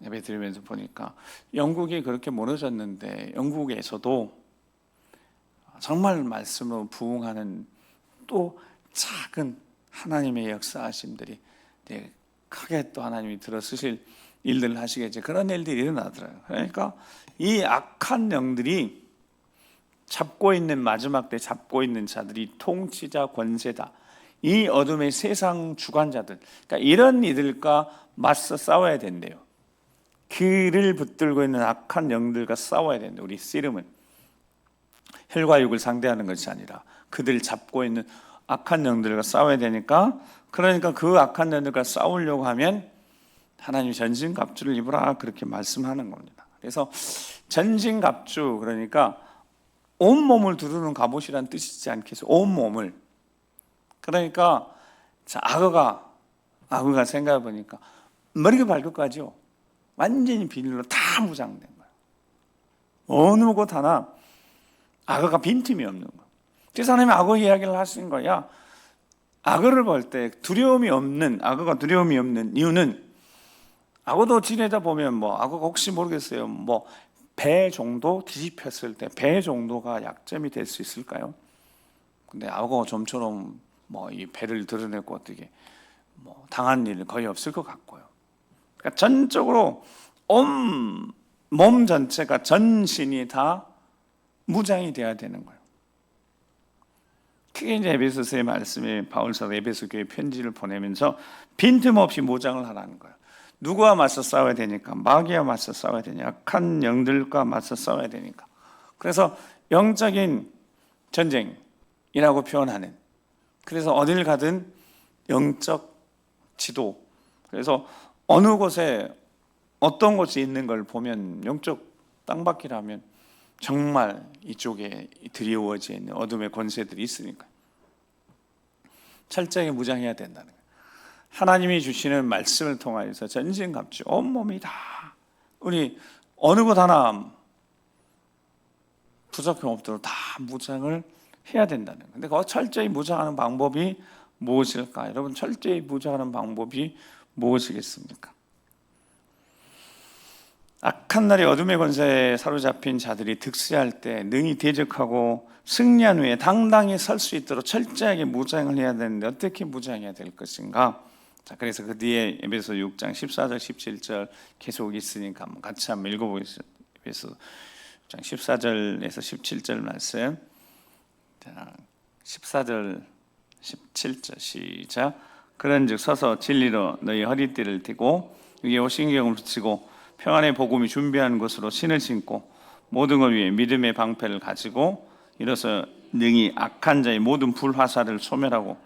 예배 드리면서 보니까 영국이 그렇게 무너졌는데 영국에서도 정말 말씀으로 부응하는 또 작은 하나님의 역사하심들이 크게 또 하나님이 들어쓰실 일들을 하시겠지. 그런 일들이 일어나더라고요. 그러니까 이 악한 영들이 잡고 있는, 마지막 때 잡고 있는 자들이 통치자, 권세다, 이 어둠의 세상 주관자들, 그러니까 이런 이들과 맞서 싸워야 된대요. 그를 붙들고 있는 악한 영들과 싸워야 된대요. 우리 씨름은 혈과 육을 상대하는 것이 아니라 그들 잡고 있는 악한 영들과 싸워야 되니까, 그러니까 그 악한 영들과 싸우려고 하면 하나님 전신갑주를 입으라 그렇게 말씀하는 겁니다. 그래서 전신갑주, 그러니까 온몸을 두르는 갑옷이란 뜻이지 않겠어요? 온몸을. 그러니까 자, 악어가 생각해 보니까 머리가 발끝까지요 완전히 비닐로 다 무장된 거예요. 어느 곳 하나 악어가 빈틈이 없는 거예요. 그래서 하나님이 악어 이야기를 하신 거야. 악어를 볼 때 악어가 두려움이 없는 이유는, 악어도 지내다 보면 뭐 악어가 혹시 모르겠어요, 뭐 배 정도 뒤집혔을 때 배 정도가 약점이 될 수 있을까요? 근데 악어 좀처럼 뭐 이 배를 드러내고 어떻게 뭐 당한 일은 거의 없을 것 같고요. 그러니까 전적으로 온 몸 전체가, 전신이 다 무장이 돼야 되는 거예요. 크게 이제 에베소서의 말씀에 바울사도 에베소 교회 편지를 보내면서 빈틈없이 무장을 하라는 거예요. 누구와 맞서 싸워야 되니까? 마귀와 맞서 싸워야 되니까, 악한 영들과 맞서 싸워야 되니까. 그래서 영적인 전쟁이라고 표현하는, 그래서 어딜 가든 영적 지도, 그래서 어느 곳에 어떤 곳이 있는 걸 보면 영적 땅바퀴라면 정말 이쪽에 드리워져 있는 어둠의 권세들이 있으니까 철저하게 무장해야 된다는 거예요. 하나님이 주시는 말씀을 통하여서 전신갑주, 온몸이 다, 우리 어느 곳 하나 부족함 없도록 다 무장을 해야 된다는 거예요. 근데 그 철저히 무장하는 방법이 무엇일까? 여러분, 철저히 무장하는 방법이 무엇이겠습니까? 악한 날에 어둠의 권세에 사로잡힌 자들이 득세할 때 능히 대적하고 승리한 후에 당당히 설 수 있도록 철저하게 무장을 해야 되는데 어떻게 무장해야 될 것인가? 자, 그래서 그 뒤에 에베소 6장 14절 17절 계속 있으니까 한번 같이 한번 읽어보겠습니다. 에베소 6장 14절에서 17절 말씀. 자, 14절 17절 시작. 그런즉 서서 진리로 너희 허리띠를 띠고 위에 오신경을 붙이고 평안의 복음이 준비한 것으로 신을 신고 모든 것 위에 믿음의 방패를 가지고 일어서 능히 악한 자의 모든 불화살을 소멸하고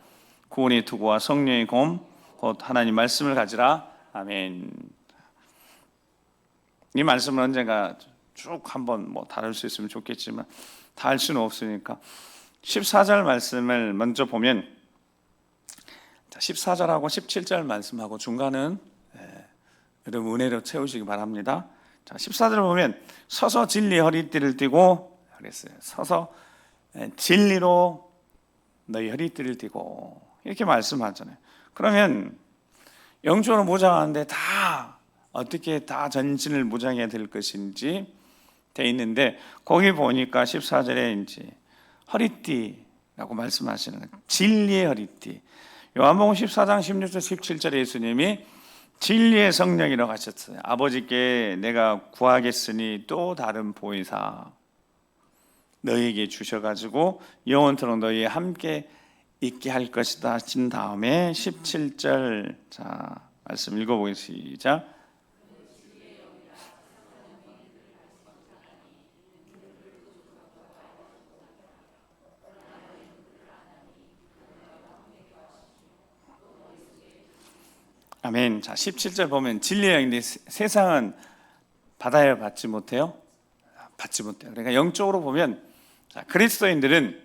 구원의 투구와 성령의 검 곧 하나님 말씀을 가지라. 아멘. 이 말씀은 언젠가 쭉 한번 뭐 다룰 수 있으면 좋겠지만 다 할 수는 없으니까 14절 말씀을 먼저 보면, 14절하고 17절 말씀하고 중간은 여러분 은혜로 채우시기 바랍니다. 자, 14절 보면 서서 진리의 허리띠를 띠고 그랬어요. 서서 진리로 너희 허리띠를 띠고 이렇게 말씀하잖아요. 그러면 영적으로 무장하는데 다 어떻게 다 전신을 무장해야 될 것인지 돼 있는데 거기 보니까 14절에 이제 허리띠라고 말씀하시는 거예요. 진리의 허리띠. 요한복음 14장 16절 17절에 예수님이 진리의 성령이라고 하셨어요. 아버지께 내가 구하겠으니 또 다른 보혜사 너희에게 주셔가지고 영원토록 너희와 함께 있게 할 것이다 하신 다음에 17절 자 말씀 읽어보겠습니다. 시작. 아멘. 자 17절 보면 진리의 영인데 세상은 받아야 받지 못해요? 받지 못해요. 그러니까 영적으로 보면 자, 그리스도인들은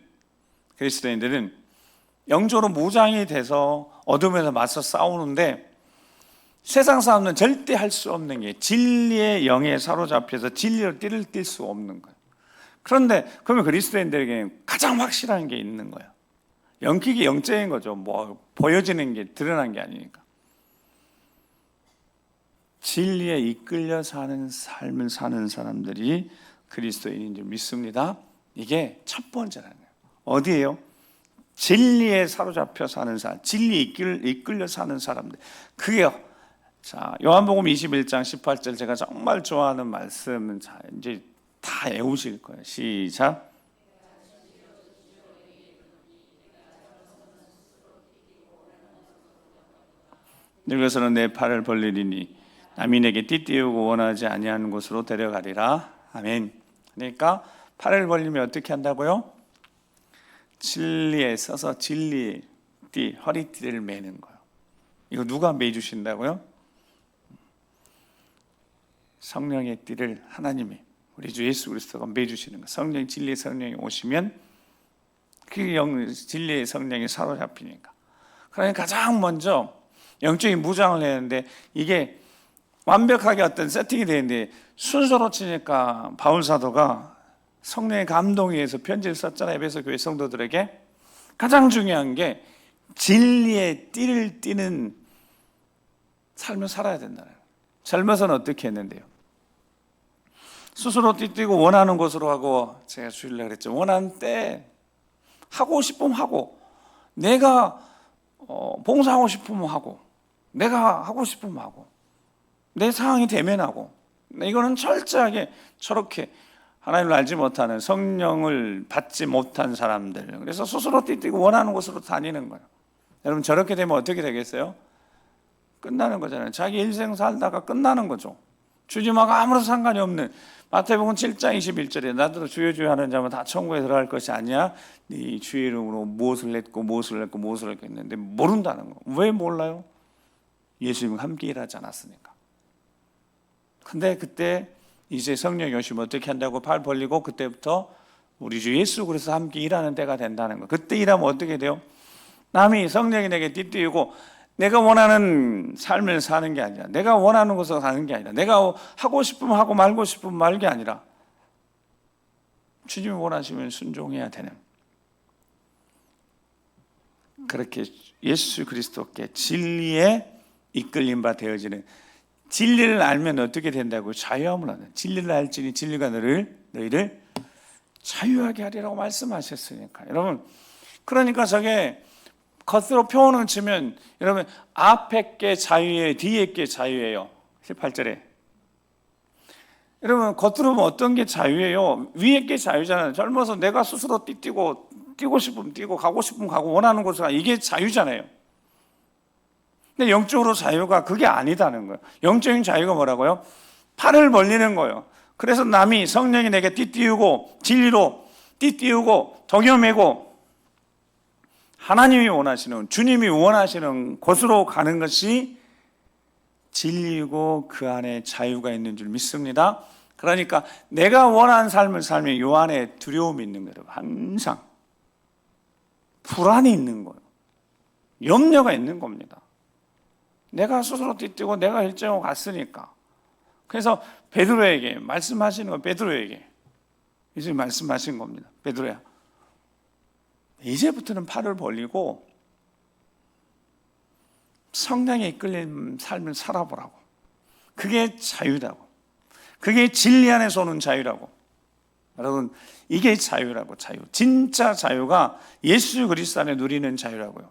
영적으로 무장이 돼서 어둠에서 맞서 싸우는데 세상 사람은 절대 할 수 없는 게 진리의 영에 사로잡혀서 진리로 띠를 띨 수 없는 거예요. 그런데 그러면 그리스도인들에게 가장 확실한 게 있는 거예요. 영격이 영적인 거죠. 뭐 보여지는 게 드러난 게 아니니까. 진리에 이끌려 사는 삶을 사는 사람들이 그리스도인인 줄 믿습니다. 이게 첫 번째라는 거예요. 어디예요? 진리에 사로잡혀 사는 사람, 진리에 이끌려 사는 사람들. 그게요. 자, 요한복음 21장 18절 제가 정말 좋아하는 말씀은 자, 이제 다 외우실 거예요. 시작. 늙어서는 내 팔을 벌리리니 남이 내게 띠띠우고 원하지 아니하는 곳으로 데려가리라. 아멘. 그러니까 팔을 벌리면 어떻게 한다고요? 진리에 서서 진리의 띠, 허리띠를 매는 거예요. 이거 누가 매주신다고요? 성령의 띠를 하나님이 우리 주 예수 그리스도가 매주시는 거예요. 성령, 진리의 성령이 오시면 그 진리의 성령이 사로잡히니까. 그러니까 가장 먼저 영적인 무장을 했는데 이게 완벽하게 어떤 세팅이 되는데 순서로 치니까 바울 사도가 성령의 감동에 의해서 편지를 썼잖아요. 에베소 교회 성도들에게. 가장 중요한 게 진리의 띠를 띠는 삶을 살아야 된다는 거예요. 젊어서는 어떻게 했는데요? 스스로 띠띠고 원하는 곳으로 하고 제가 주일날 그랬죠. 원하는 때 하고 싶으면 하고 내가 봉사하고 싶으면 하고 내가 하고 싶으면 하고 내 상황이 되면 하고 이거는 철저하게 저렇게 하나님을 알지 못하는 성령을 받지 못한 사람들 그래서 스스로 띠띠고 원하는 곳으로 다니는 거예요. 여러분 저렇게 되면 어떻게 되겠어요? 끝나는 거잖아요. 자기 일생 살다가 끝나는 거죠. 주님하고 아무런 상관이 없는 마태복음 7장 21절에 나도 주여 주여 하는 자면 다 천국에 들어갈 것이 아니야. 네 주의 이름으로 무엇을 했고 무엇을 했고 무엇을 했고 했는데 모른다는 거. 왜 몰라요? 예수님과 함께 일하지 않았으니까. 근데 그때 이제 성령이 오시면 어떻게 한다고 팔 벌리고 그때부터 우리 주 예수 그리스도 함께 일하는 때가 된다는 거. 그때 일하면 어떻게 돼요? 남이 성령이 내게 띠띠우고 내가 원하는 삶을 사는 게 아니라 내가 원하는 곳으로 가는 게 아니라 내가 하고 싶으면 하고 말고 싶으면 말게 아니라 주님이 원하시면 순종해야 되는 그렇게 예수 그리스도께 진리에 이끌림 바 되어지는 진리를 알면 어떻게 된다고? 자유함을 하는. 진리를 알지니 진리가 너희를 자유하게 하리라고 말씀하셨으니까. 여러분 그러니까 저게 겉으로 표현을 치면 여러분 앞에 게 자유예요, 뒤에 게 자유예요. 18절에 여러분 겉으로 보면 어떤 게 자유예요? 위에 게 자유잖아요. 젊어서 내가 스스로 뛰고 싶으면 뛰고 가고 싶으면 가고 원하는 곳으로 가. 이게 자유잖아요. 근데 영적으로 자유가 그게 아니다는 거예요. 영적인 자유가 뭐라고요? 팔을 벌리는 거예요. 그래서 남이 성령이 내게 띠띠우고 진리로 띠띠우고 동여매고 하나님이 원하시는 주님이 원하시는 곳으로 가는 것이 진리고 그 안에 자유가 있는 줄 믿습니다. 그러니까 내가 원하는 삶을 살면 이 안에 두려움이 있는 거예요. 항상 불안이 있는 거예요. 염려가 있는 겁니다. 내가 스스로 띠뛰고 내가 일정하고 갔으니까 그래서 베드로에게 말씀하시는 거, 베드로에게 이제 말씀하신 겁니다. 베드로야, 이제부터는 팔을 벌리고 성령에 이끌린 삶을 살아보라고. 그게 자유라고. 그게 진리 안에서 오는 자유라고. 여러분, 이게 자유라고. 자유, 진짜 자유가 예수 그리스도 안에 누리는 자유라고요.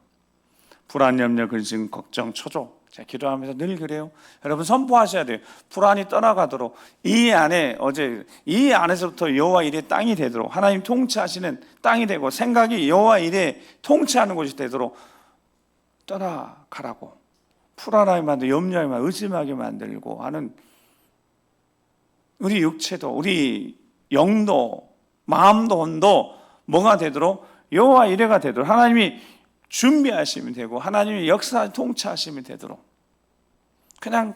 불안, 염려, 근심, 걱정, 초조. 제가 기도하면서 늘 그래요. 여러분, 선포하셔야 돼요. 불안이 떠나가도록, 이 안에서부터 여호와 일의 땅이 되도록, 하나님 통치하시는 땅이 되고, 생각이 여호와 일에 통치하는 곳이 되도록 떠나가라고. 불안하게 만들고 염려하게 만들고 의심하게 만들고 하는 우리 육체도, 우리 영도, 마음도, 혼도 뭐가 되도록, 여호와 일회가 되도록 하나님이 준비하시면 되고, 하나님이 역사 통치하시면 되도록. 그냥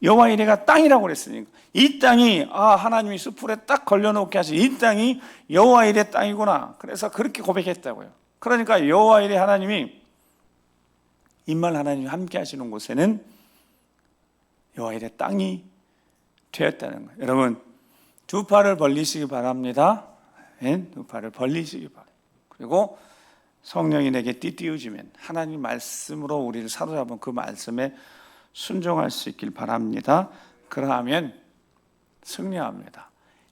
여호와 일회가 땅이라고 그랬으니까, 이 땅이 하나님이 수풀에 딱 걸려놓게 하신 이 땅이 여호와 일회 땅이구나. 그래서 그렇게 고백했다고요. 그러니까 여호와 일회 하나님이 임말 하나님이 함께 하시는 곳에는 여호와 일회 땅이 되었다는 거예요. 여러분, 두 팔을 벌리시기 바랍니다. 두 팔을 벌리시기 바랍니다. 그리고 성령이 내게 띠띠우지면 하나님 말씀으로 우리를 사로잡은 그 말씀에 순종할 수 있길 바랍니다. 그러하면 승리합니다.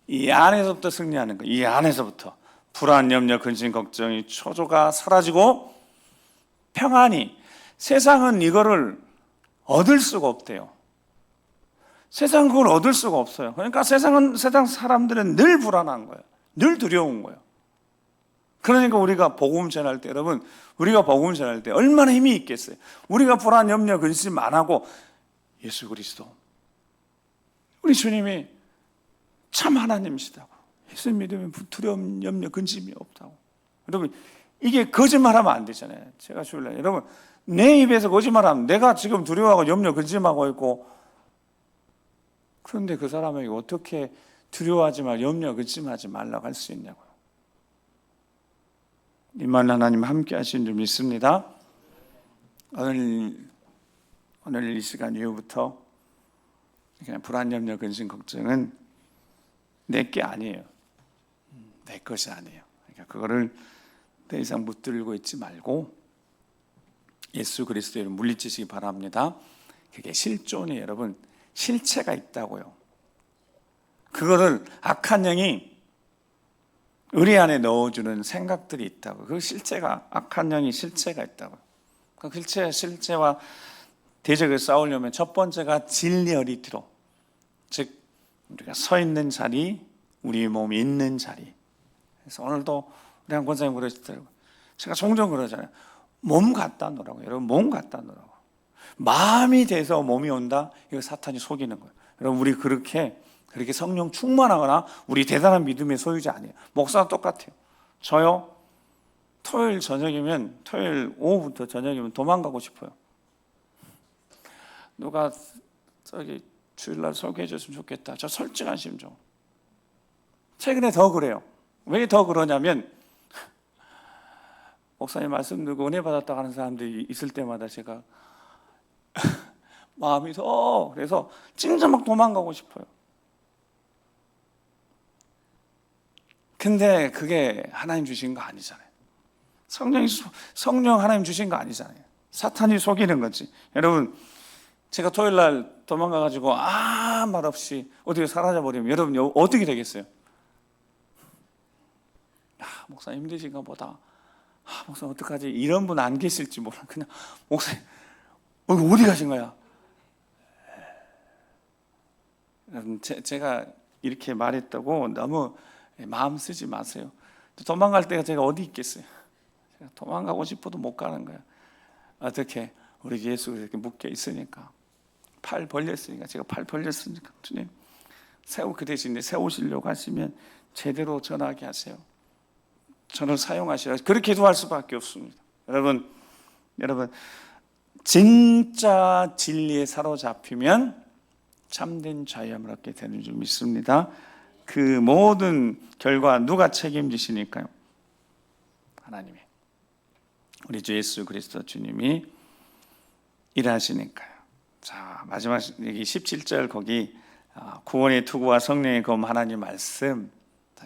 이 안에서부터 승리하는 거예요. 이 안에서부터 불안, 염려, 근심, 걱정이, 초조가 사라지고 평안이. 세상은 이거를 얻을 수가 없대요. 세상은 그걸 얻을 수가 없어요. 그러니까 세상 사람들은 늘 불안한 거예요. 늘 두려운 거예요. 그러니까 우리가 복음 전할 때, 여러분, 우리가 복음 전할 때 얼마나 힘이 있겠어요. 우리가 불안, 염려, 근심 안 하고 예수 그리스도, 우리 주님이 참 하나님이시다고, 예수 믿으면 두려움, 염려, 근심이 없다고. 여러분, 이게 거짓말하면 안 되잖아요. 제가 주일날, 여러분, 내 입에서 거짓말하면 내가 지금 두려워하고 염려, 근심하고 있고, 그런데 그 사람에게 어떻게 두려워하지 말, 염려, 근심하지 말라고 할 수 있냐고요. 임할 하나님 함께 하신 줄 믿습니다. 오늘 이 시간 이후부터 그냥 불안, 염려, 근심, 걱정은 내 게 아니에요. 내 것이 아니에요. 그러니까 그거를 더 이상 붙들고 있지 말고 예수 그리스도를 물리치시기 바랍니다. 그게 실존이, 여러분, 실체가 있다고요. 그거를 악한 영이 우리 안에 넣어주는 생각들이 있다고. 그 실체가, 악한 영이 실체가 있다고. 그 실체와 대적을 싸우려면 첫 번째가 진리 어리티로, 즉 우리가 서 있는 자리, 우리 몸이 있는 자리. 그래서 오늘도 우리 한 권사님 그러시더라고요. 제가 종종 그러잖아요. 몸 갖다 놓으라고. 여러분, 몸 갖다 놓으라고. 마음이 돼서 몸이 온다? 이거 사탄이 속이는 거예요. 여러분, 우리 그렇게 성령 충만하거나 우리 대단한 믿음의 소유자 아니에요. 목사는 똑같아요. 저요, 토요일 오후부터 저녁이면 도망가고 싶어요. 누가 주일날 설교해 줬으면 좋겠다. 저 솔직한 심정. 최근에 더 그래요. 왜 더 그러냐면, 목사님 말씀 듣고 은혜 받았다고 하는 사람들이 있을 때마다 제가 마음이 그래서 진짜 막 도망가고 싶어요. 근데 그게 하나님 주신 거 아니잖아요. 성령 하나님 주신 거 아니잖아요. 사탄이 속이는 거지. 여러분, 제가 토요일 날 도망가가지고 아무 말 없이 어떻게 사라져버리면 여러분 어떻게 되겠어요? 목사님 힘드신가 보다. 목사님 어떡하지? 이런 분 안 계실지 몰라. 그냥 목사님 어디 가신 거야? 제가 이렇게 말했다고 너무 마음 쓰지 마세요. 도망갈 때가 제가 어디 있겠어요? 제가 도망가고 싶어도 못 가는 거예요. 어떻게? 우리 예수가 이렇게 묶여 있으니까, 팔 벌렸으니까, 제가 팔 벌렸으니까 주님 그 대신에 세우시려고 하시면 제대로 전하게 하세요. 저를 사용하시라. 그렇게 기도할 수밖에 없습니다. 여러분, 진짜 진리에 사로잡히면 참된 자유함을 얻게 되는 줄 믿습니다. 그 모든 결과 누가 책임지시니까요? 하나님이, 우리 주 예수 그리스도 주님이 일하시니까요. 자, 마지막 여기 17절 거기 구원의 투구와 성령의 검 하나님 말씀,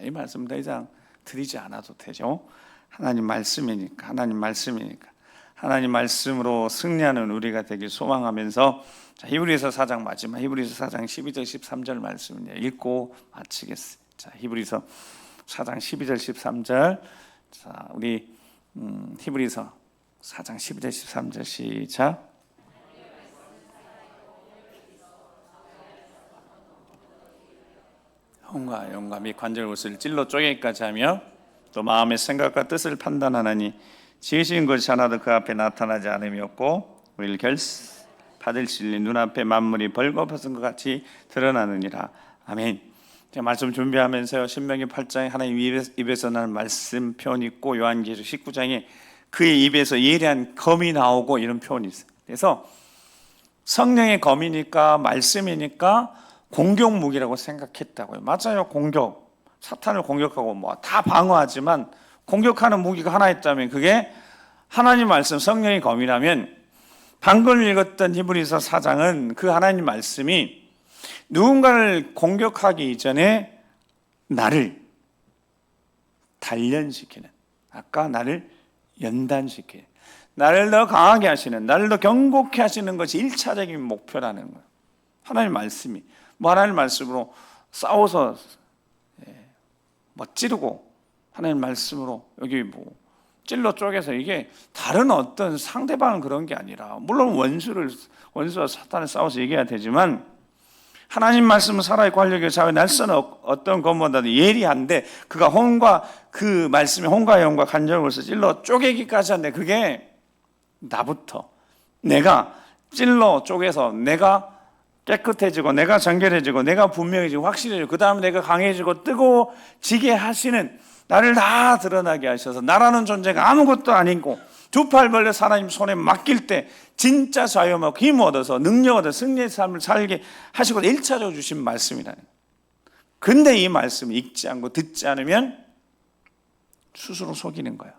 이 말씀 더 이상 드리지 않아도 되죠. 하나님 말씀이니까 하나님 말씀으로 승리하는 우리가 되길 소망하면서 히브리서 4장 마지막 히브리서 4장 12절 13절 말씀을 읽고 마치겠습니다. 자, 히브리서 4장 12절 13절. 자, 우리 히브리서 4장 12절 13절 시작. 혼과 영과 및 관절골수를 찔러 쪼개기까지 하며 또 마음의 생각과 뜻을 판단하나니 지으신 것이 하나도 그 앞에 나타나지 않음이 없고 우리를 받을 진리 눈앞에 만물이 벌거벗은 것 같이 드러나느니라. 아멘. 제가 말씀 준비하면서요, 신명기 8장에 하나님 입에서 나는 말씀 표현이 있고 요한계시록 19장에 그의 입에서 예리한 검이 나오고 이런 표현이 있어요. 그래서 성령의 검이니까 말씀이니까 공격 무기라고 생각했다고요. 맞아요. 공격, 사탄을 공격하고 뭐 다 방어하지만 공격하는 무기가 하나 있다면 그게 하나님 말씀 성령의 검이라면, 방금 읽었던 히브리서 4장은 그 하나님 말씀이 누군가를 공격하기 이전에 나를 단련시키는, 아까 나를 연단시키는, 나를 더 강하게 하시는, 나를 더 견고케 하시는 것이 1차적인 목표라는 거예요. 하나님 말씀이 하나님 말씀으로 싸워서 찌르고 하나님 말씀으로 여기 찔러 쪼개서, 이게 다른 어떤 상대방은 그런 게 아니라, 물론 원수와 사탄을 싸워서 이겨야 되지만 하나님 말씀은 살아있고 활력의 자유 날선 어떤 것보다도 예리한데, 그가 그 말씀이 혼과 영과 관절골수 찔러 쪼개기까지 하는데, 그게 나부터 내가 찔러 쪼개서 내가 깨끗해지고 내가 정결해지고 내가 분명해지고 확실해지고 그 다음에 내가 강해지고 뜨거워지게 하시는, 나를 다 드러나게 하셔서 나라는 존재가 아무것도 아니고 두 팔 벌려 하나님 손에 맡길 때 진짜 자유와 힘 얻어서 능력 얻어 승리의 삶을 살게 하시고 1차적으로 주신 말씀이라는. 근데 이 말씀을 읽지 않고 듣지 않으면 스스로 속이는 거야.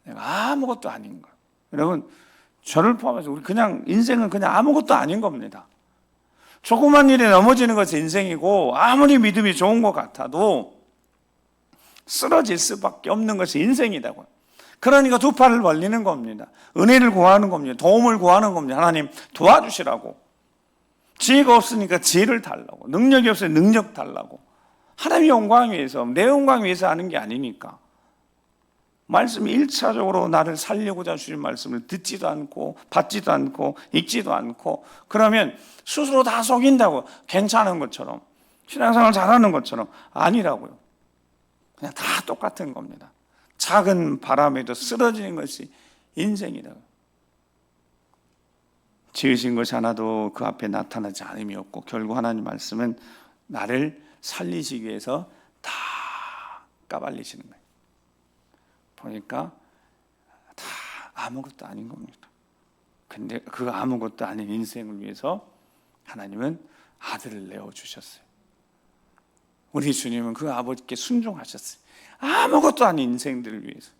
내가 아무것도 아닌 거야. 여러분, 저를 포함해서 우리 그냥 인생은 그냥 아무것도 아닌 겁니다. 조그만 일에 넘어지는 것이 인생이고, 아무리 믿음이 좋은 것 같아도 쓰러질 수밖에 없는 것이 인생이라고요. 그러니까 두 팔을 벌리는 겁니다. 은혜를 구하는 겁니다. 도움을 구하는 겁니다. 하나님 도와주시라고. 지혜가 없으니까 지혜를 달라고, 능력이 없으니까 능력 달라고. 하나님의 영광 위해서, 내 영광 위해서 하는 게 아니니까. 말씀이 1차적으로 나를 살려고자 주신 말씀을 듣지도 않고 받지도 않고 읽지도 않고, 그러면 스스로 다 속인다고, 괜찮은 것처럼 신앙생활 잘하는 것처럼. 아니라고요. 그냥 다 똑같은 겁니다. 작은 바람에도 쓰러지는 것이 인생이라고. 지으신 것이 하나도 그 앞에 나타나지 않음이 없고, 결국 하나님 말씀은 나를 살리시기 위해서 다 까발리시는 거예요. 보니까 다 아무것도 아닌 겁니다. 근데 그 아무것도 아닌 인생을 위해서 하나님은 아들을 내어주셨어요. 우리 주님은 그 아버지께 순종하셨어요. 아무것도 아닌 인생들을 위해서.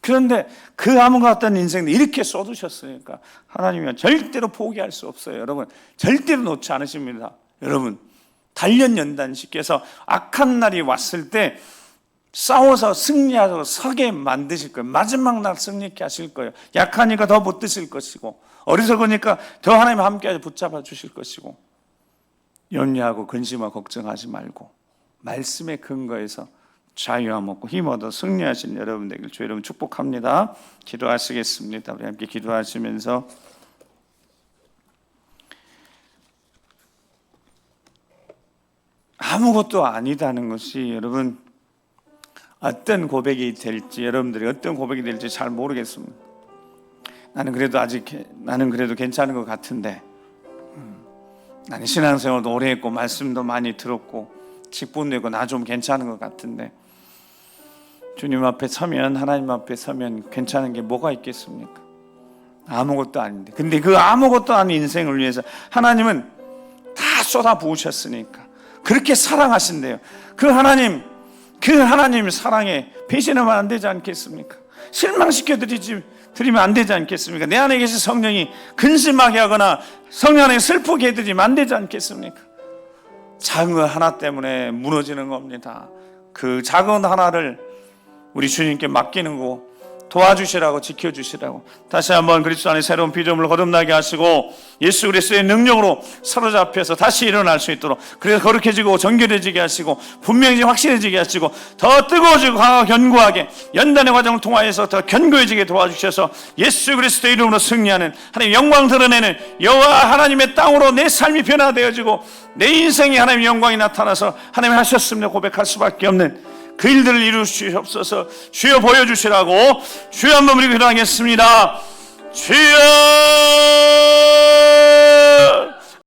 그런데 그 아무것도 아닌 인생들 이렇게 쏟으셨으니까 하나님은 절대로 포기할 수 없어요. 여러분, 절대로 놓지 않으십니다. 여러분, 단련 연단시켜서 악한 날이 왔을 때 싸워서 승리하도록 서게 만드실 거예요. 마지막 날 승리케 하실 거예요. 약하니까 더 못 드실 것이고, 어리석으니까 더 하나님 함께 붙잡아 주실 것이고, 염려하고 근심하고 걱정하지 말고 말씀의 근거에서 자유함 얻고 힘 얻어 승리하신 여러분 되길 주 여러분 축복합니다. 기도하시겠습니다. 우리 함께 기도하시면서 아무것도 아니다는 것이, 여러분, 어떤 고백이 될지, 여러분들이 어떤 고백이 될지 잘 모르겠습니다. 나는 그래도 괜찮은 것 같은데, 나는 신앙생활도 오래 했고 말씀도 많이 들었고 직분도 있고 나 좀 괜찮은 것 같은데, 주님 앞에 서면, 하나님 앞에 서면 괜찮은 게 뭐가 있겠습니까? 아무것도 아닌데. 근데 그 아무것도 아닌 인생을 위해서 하나님은 다 쏟아 부으셨으니까 그렇게 사랑하신대요. 그 하나님 사랑에 배신하면 안 되지 않겠습니까? 실망시켜 드리면 안 되지 않겠습니까? 내 안에 계신 성령이 근심하게 하거나 성령 안에 슬프게 해드리면 안 되지 않겠습니까? 작은 것 하나 때문에 무너지는 겁니다. 그 작은 하나를 우리 주님께 맡기는 거 도와주시라고, 지켜주시라고, 다시 한번 그리스도 안에 새로운 피조물을 거듭나게 하시고 예수 그리스도의 능력으로 사로잡혀서 다시 일어날 수 있도록, 그래서 거룩해지고 정결해지게 하시고 분명히 확실해지게 하시고 더 뜨거워지고 강하고 견고하게 연단의 과정을 통하여서 더 견고해지게 도와주셔서 예수 그리스도의 이름으로 승리하는 하나님 영광 드러내는 여호와 하나님의 땅으로 내 삶이 변화되어지고 내 인생에 하나님의 영광이 나타나서 하나님 하셨습니다 고백할 수밖에 없는 그 일들을 이루시옵소서. 주여 보여주시라고. 주여 한번 우리 기도하겠습니다. 주여